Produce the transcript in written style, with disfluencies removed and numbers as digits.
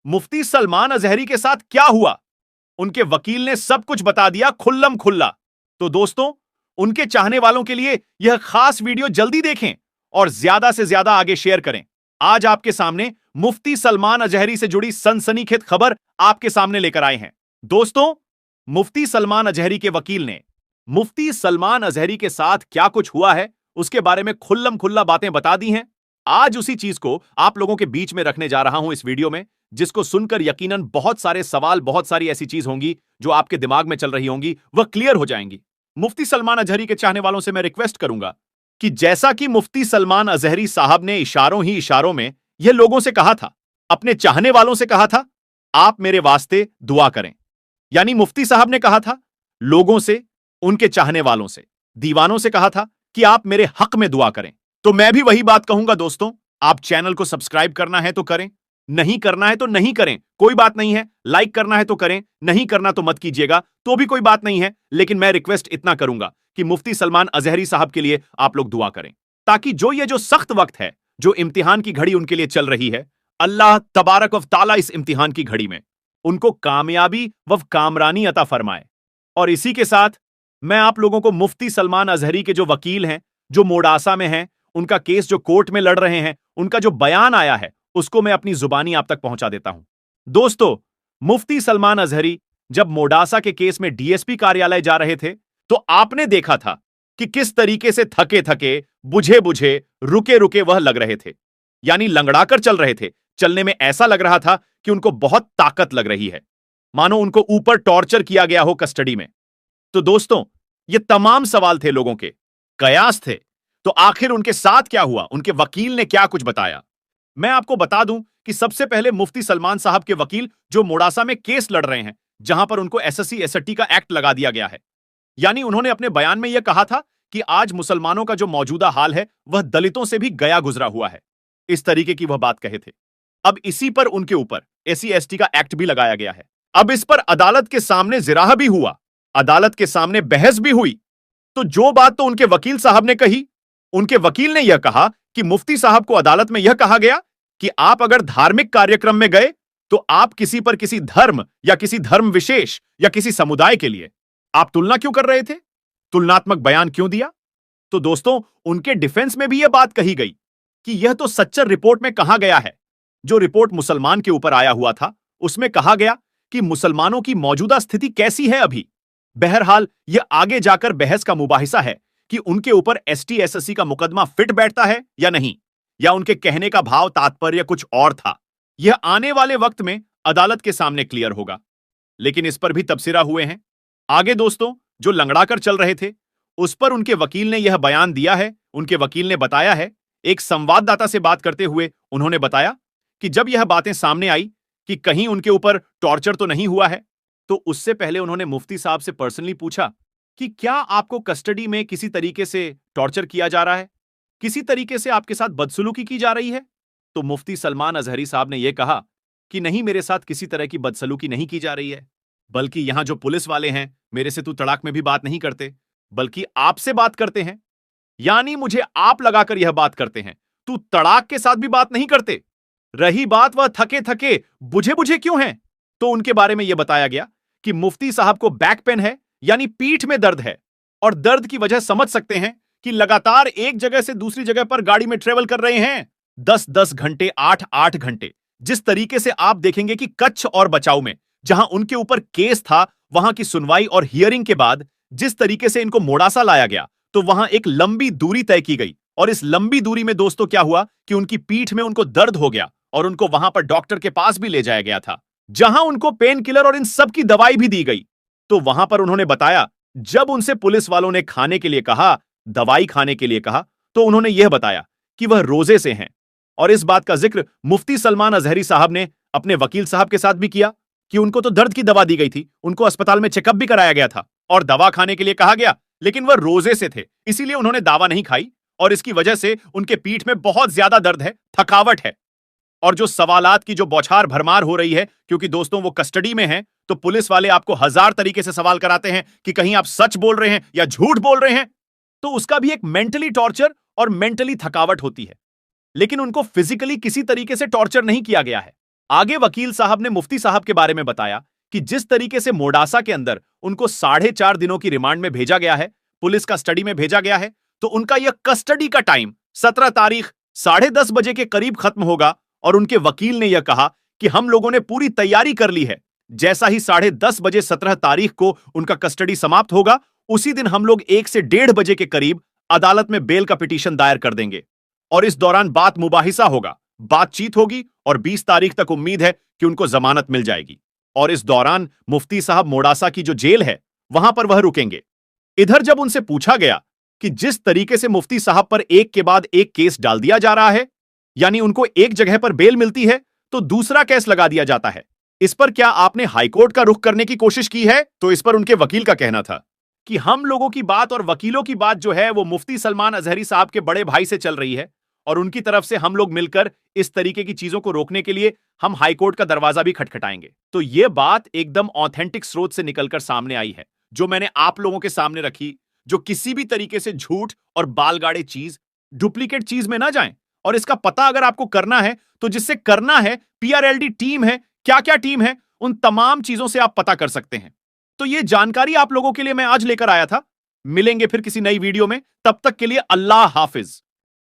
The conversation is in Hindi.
मुफ्ती सलमान अजहरी के साथ क्या हुआ? उनके वकील ने सब कुछ बता दिया खुल्लम खुल्ला। तो दोस्तों, उनके चाहने वालों के लिए यह खास वीडियो जल्दी देखें और ज्यादा से ज्यादा आगे शेयर करें। आज आपके सामने मुफ्ती सलमान अजहरी से जुड़ी सनसनीखेज खबर आपके सामने लेकर आए हैं। दोस्तों, मुफ्ती सलमान अजहरी के वकील ने मुफ्ती सलमान अजहरी के साथ क्या कुछ हुआ है उसके बारे में खुल्लम खुल्ला बातें बता दी हैं। आज उसी चीज को आप लोगों के बीच में रखने जा रहा हूं इस वीडियो में, जिसको सुनकर यकीनन बहुत सारे सवाल, बहुत सारी ऐसी चीज होंगी जो आपके दिमाग में चल रही होंगी, वह क्लियर हो जाएंगी। मुफ्ती सलमान अजहरी के चाहने वालों से मैं रिक्वेस्ट करूंगा कि जैसा कि मुफ्ती सलमान अजहरी साहब ने इशारों ही इशारों में यह लोगों से कहा था, अपने चाहने वालों से कहा था, आप मेरे वास्ते दुआ करें। यानी मुफ्ती साहब ने कहा था लोगों से, उनके चाहने वालों से, दीवानों से कहा था कि आप मेरे हक में दुआ करें। तो मैं भी वही बात कहूंगा दोस्तों, आप चैनल को सब्सक्राइब करना है तो करें, नहीं करना है तो नहीं करें, कोई बात नहीं है। लाइक करना है तो करें, नहीं करना तो मत कीजिएगा, तो भी कोई बात नहीं है। लेकिन मैं रिक्वेस्ट इतना करूंगा कि मुफ्ती सलमान अजहरी साहब के लिए आप लोग दुआ करें, ताकि जो सख्त वक्त है, जो इम्तिहान की घड़ी उनके लिए चल रही है, अल्लाह तबारक व तआला इस इम्तिहान की घड़ी में उनको कामयाबी व कामरानी अता फरमाए। और इसी के साथ मैं आप लोगों को मुफ्ती सलमान अजहरी के जो वकील हैं, जो मोडासा में हैं, उनका केस जो कोर्ट में लड़ रहे हैं, उनका जो बयान आया है, उसको मैं अपनी जुबानी आप तक पहुंचा देता हूं। दोस्तों, मुफ्ती सलमान अजहरी जब मोडासा के केस में डीएसपी कार्यालय जा रहे थे, तो आपने देखा था कि किस तरीके से थके थके, बुझे बुझे, रुके रुके वह लग रहे थे। यानी लंगड़ाकर चल रहे थे। चलने में ऐसा लग रहा था कि उनको बहुत ताकत लग रही है, मानो उनको ऊपर टॉर्चर किया गया हो कस्टडी में। तो दोस्तों, ये तमाम सवाल थे लोगों के, कयास थे। तो आखिर उनके साथ क्या हुआ? उनके वकील ने क्या कुछ बताया? मैं आपको बता दूं कि सबसे पहले मुफ्ती सलमान साहब के वकील जो मोडासा में केस लड़ रहे हैं, जहां पर उनको एसएससी एसटी का एक्ट लगा दिया गया है, यानी उन्होंने अपने बयान में यह कहा था कि आज मुसलमानों का जो मौजूदा हाल है वह दलितों से भी गया गुजरा हुआ है। इस तरीके की वह बात कहे थे। अब इसी पर उनके ऊपर एससी एसटी का एक्ट भी लगाया गया है। अब इस पर अदालत के सामने जिराह भी हुआ, अदालत के सामने बहस भी हुई। तो जो बात तो उनके वकील साहब ने कही, उनके वकील ने यह कहा कि मुफ्ती साहब को अदालत में यह कहा गया कि आप अगर धार्मिक कार्यक्रम में गए तो आप किसी पर किसी धर्म या किसी धर्म विशेष या किसी समुदाय के लिए आप तुलना क्यों कर रहे थे, तुलनात्मक बयान क्यों दिया? तो दोस्तों, उनके डिफेंस में भी यह बात कही गई कि यह तो सच्चर रिपोर्ट में कहा गया है। जो रिपोर्ट मुसलमान के ऊपर आया हुआ था, उसमें कहा गया कि मुसलमानों की मौजूदा स्थिति कैसी है अभी। बहरहाल यह आगे जाकर बहस का मुबाहिसा है कि उनके ऊपर एसटी एसएससी का मुकदमा फिट बैठता है या नहीं, या उनके कहने का भाव तात्पर्य कुछ और था। यह आने वाले वक्त में अदालत के सामने क्लियर होगा। लेकिन इस पर भी तबसरा हुए हैं। आगे दोस्तों, जो लंगड़ाकर चल रहे थे, उस पर उनके वकील ने यह बयान दिया है। उनके वकील ने बताया है, एक संवाददाता से बात करते हुए उन्होंने बताया कि जब यह बातें सामने आई कि कहीं उनके ऊपर टॉर्चर तो नहीं हुआ है, तो उससे पहले उन्होंने मुफ्ती साहब से पर्सनली पूछा कि क्या आपको कस्टडी में किसी तरीके से टॉर्चर किया जा रहा है, किसी तरीके से आपके साथ बदसलूकी की जा रही है? तो मुफ्ती सलमान अजहरी साहब ने यह कहा कि नहीं, मेरे साथ किसी तरह की बदसलूकी नहीं की जा रही है, बल्कि यहां जो पुलिस वाले हैं मेरे से तू तड़ाक में भी बात नहीं करते, बल्कि आपसे बात करते हैं। यानी मुझे आप लगाकर यह बात करते हैं, तू तड़ाक के साथ भी बात नहीं करते। रही बात वह थके थके, बुझे बुझे क्यों हैं, तो उनके बारे में यह बताया गया कि मुफ्ती साहब को बैक पेन है, यानी पीठ में दर्द है। और दर्द की वजह समझ सकते हैं कि लगातार एक जगह से दूसरी जगह पर गाड़ी में ट्रेवल कर रहे हैं, 10-10 घंटे, 8-8 घंटे। जिस तरीके से आप देखेंगे कि कच्छ और बचाव में जहां उनके ऊपर केस था, वहां की सुनवाई और हियरिंग के बाद जिस तरीके से इनको मोडासा लाया गया, तो वहां एक लंबी दूरी तय की गई। और इस लंबी दूरी में दोस्तों क्या हुआ कि उनकी पीठ में उनको दर्द हो गया और उनको वहां पर डॉक्टर के पास भी ले जाया गया था, जहां उनको पेन किलर और इन सब की दवाई भी दी गई। तो वहां पर उन्होंने बताया, जब उनसे पुलिस वालों ने खाने के लिए कहा, दवाई खाने के लिए कहा, तो उन्होंने यह बताया कि वह रोजे से हैं। और इस बात का जिक्र मुफ्ती सलमान अजहरी साहब ने अपने वकील साहब के साथ भी किया कि उनको तो दर्द की दवा दी गई थी, उनको अस्पताल में चेकअप भी कराया गया था और दवा खाने के लिए कहा गया, लेकिन वह रोजे से थे, इसीलिए उन्होंने दवा नहीं खाई और इसकी वजह से उनके पीठ में बहुत ज्यादा दर्द है, थकावट है। और जो सवालात की जो बौछार भरमार हो रही है, क्योंकि दोस्तों वो कस्टडी में हैं, तो पुलिस वाले आपको हजार तरीके से सवाल कराते हैं कि कहीं आप सच बोल रहे हैं या झूठ बोल रहे हैं, तो उसका भी एक मेंटली टॉर्चर और मेंटली थकावट होती है। लेकिन उनको फिजिकली किसी तरीके से टॉर्चर नहीं किया गया है। आगे वकील साहब ने मुफ्ती साहब के बारे में बताया कि जिस तरीके से मोडासा के अंदर उनको 4.5 दिनों की रिमांड में भेजा गया है, पुलिस कस्टडी में भेजा गया है, तो उनका यह कस्टडी का टाइम 17 तारीख 10:30 बजे के करीब खत्म होगा। और उनके वकील ने यह कहा कि हम लोगों ने पूरी तैयारी कर ली है, जैसा ही 10:30 बजे 17 तारीख को उनका कस्टडी समाप्त होगा, उसी दिन हम लोग 1 से 1:30 बजे के करीब अदालत में बेल का पिटीशन दायर कर देंगे और इस दौरान बात मुबाहिसा होगा, बातचीत होगी और 20 तारीख तक उम्मीद है कि उनको जमानत मिल जाएगी। और इस दौरान मुफ्ती साहब मोडासा की जो जेल है वहां पर वह रुकेंगे। इधर जब उनसे पूछा गया कि जिस तरीके से मुफ्ती साहब पर एक के बाद एक केस डाल दिया जा रहा है, यानी उनको एक जगह पर बेल मिलती है तो दूसरा केस लगा दिया जाता है, इस पर क्या आपने हाईकोर्ट का रुख करने की कोशिश की है? तो इस पर उनके वकील का कहना था कि हम लोगों की बात और वकीलों की बात जो है वो मुफ्ती सलमान अजहरी साहब के बड़े भाई से चल रही है और उनकी तरफ से हम लोग मिलकर इस तरीके की चीजों को रोकने के लिए हम हाईकोर्ट का दरवाजा भी खटखटाएंगे। तो यह बात एकदम ऑथेंटिक स्रोत से निकलकर सामने आई है, जो मैंने आप लोगों के सामने रखी, जो किसी भी तरीके से झूठ और बालगाड़े चीज, डुप्लीकेट चीज में ना जाएं। और इसका पता अगर आपको करना है तो जिससे करना है, पीआरएलडी टीम है, क्या क्या टीम है, उन तमाम चीजों से आप पता कर सकते हैं। तो यह जानकारी आप लोगों के लिए मैं आज लेकर आया था। मिलेंगे फिर किसी नई वीडियो में, तब तक के लिए अल्लाह हाफिज।